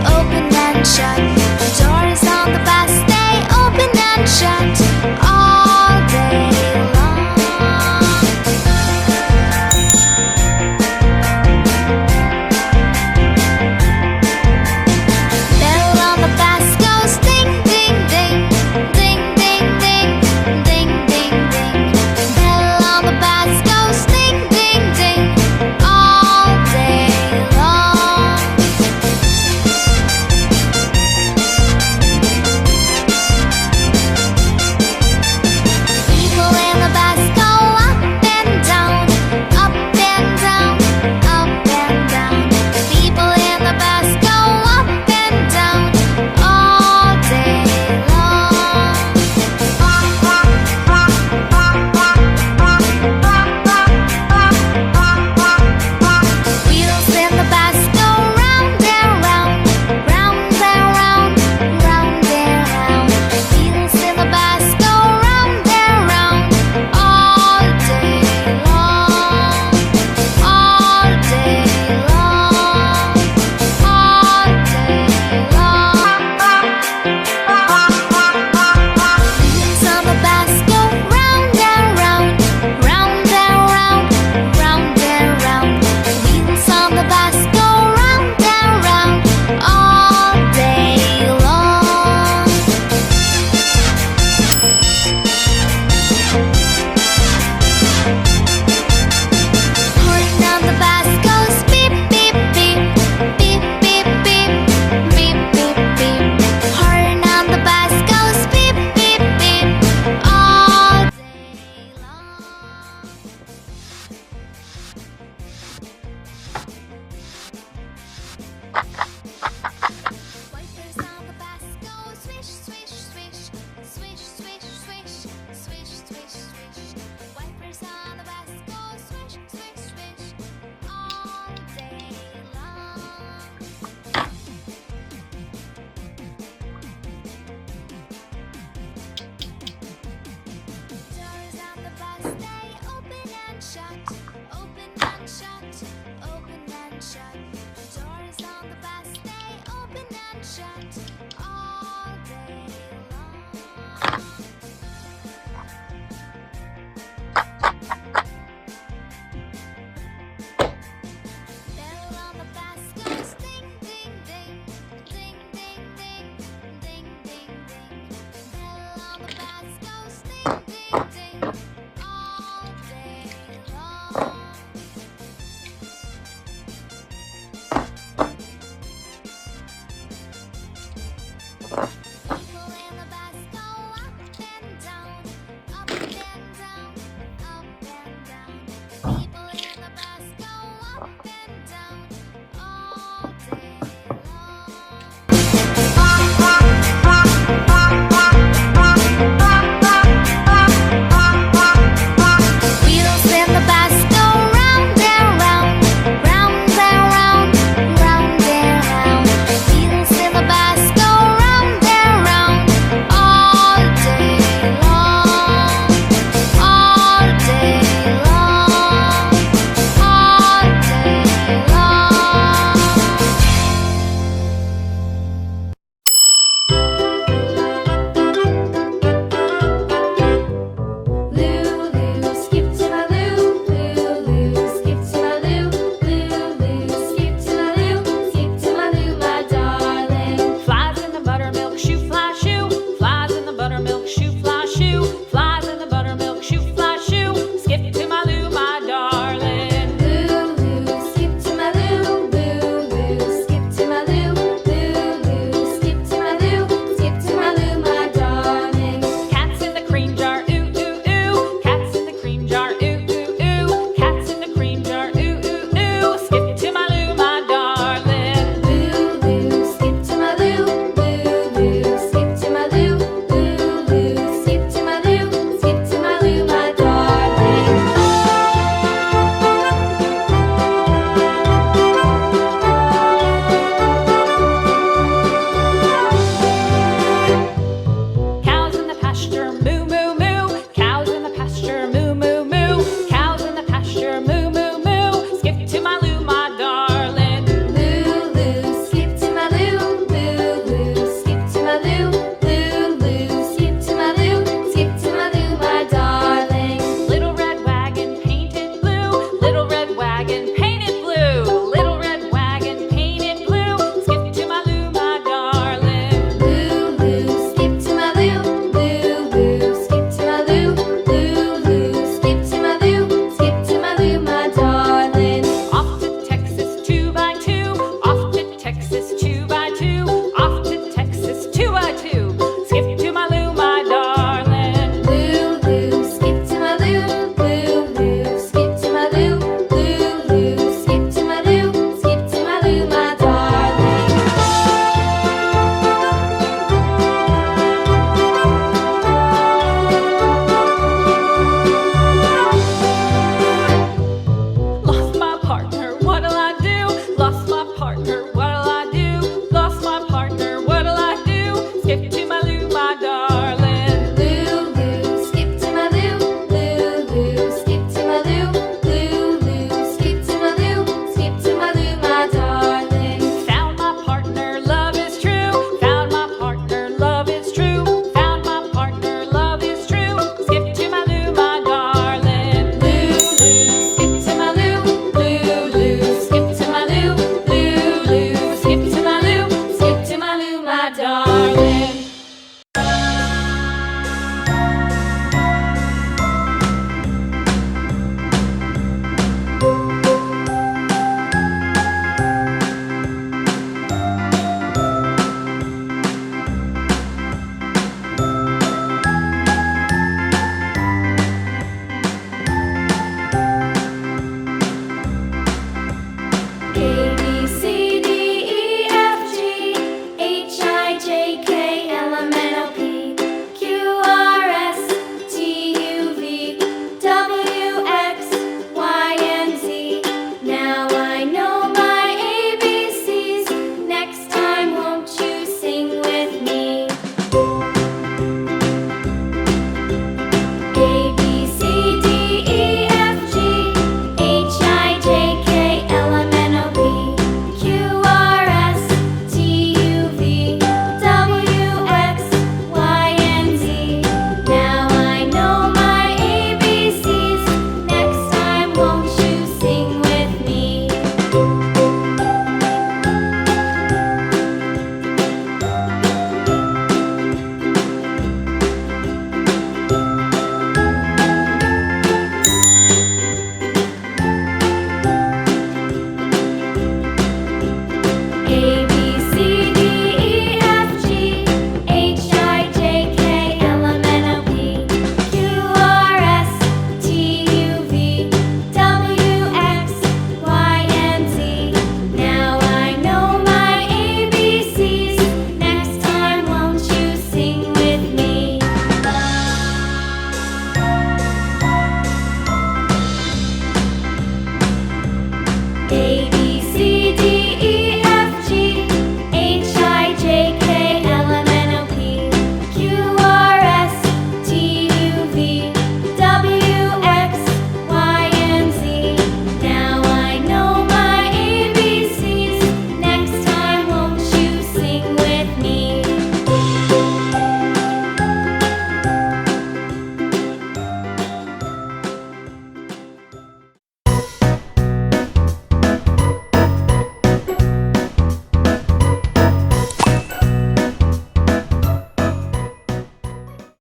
Open and shut. The doors on the bus stay open and shut all day long. Bell on the bus goes ding ding ding, ding ding ding, ding ding ding. Bell on the bus goes ding ding ding all day long. People in the bus go up and down, up and down, up and down. People in the bus go up and down all day long. Wheels in the bus go round and round, round and round, round and round. Wheels in the bus go round and round all day long, all day long, all day long. Wheels on the bus go round and round, round and round, round and round. Wheels on the bus go round and round all day long. Horn on the bus goes beep beep beep, beep beep beep, beep beep beep. Horn on the bus goes beep beep beep all day long. Wipers on the bus go swish swish swish, swish swish swish, swish swish swish. Wipers on the bus go swish swish swish all day long. Doors on the bus stay open and shut, open and shut, open and shut. The doors on the bus stay open and shut all day long. Bell on the bus goes ding ding ding, ding ding ding, ding ding ding. Bell on the bus goes ding ding ding all day long.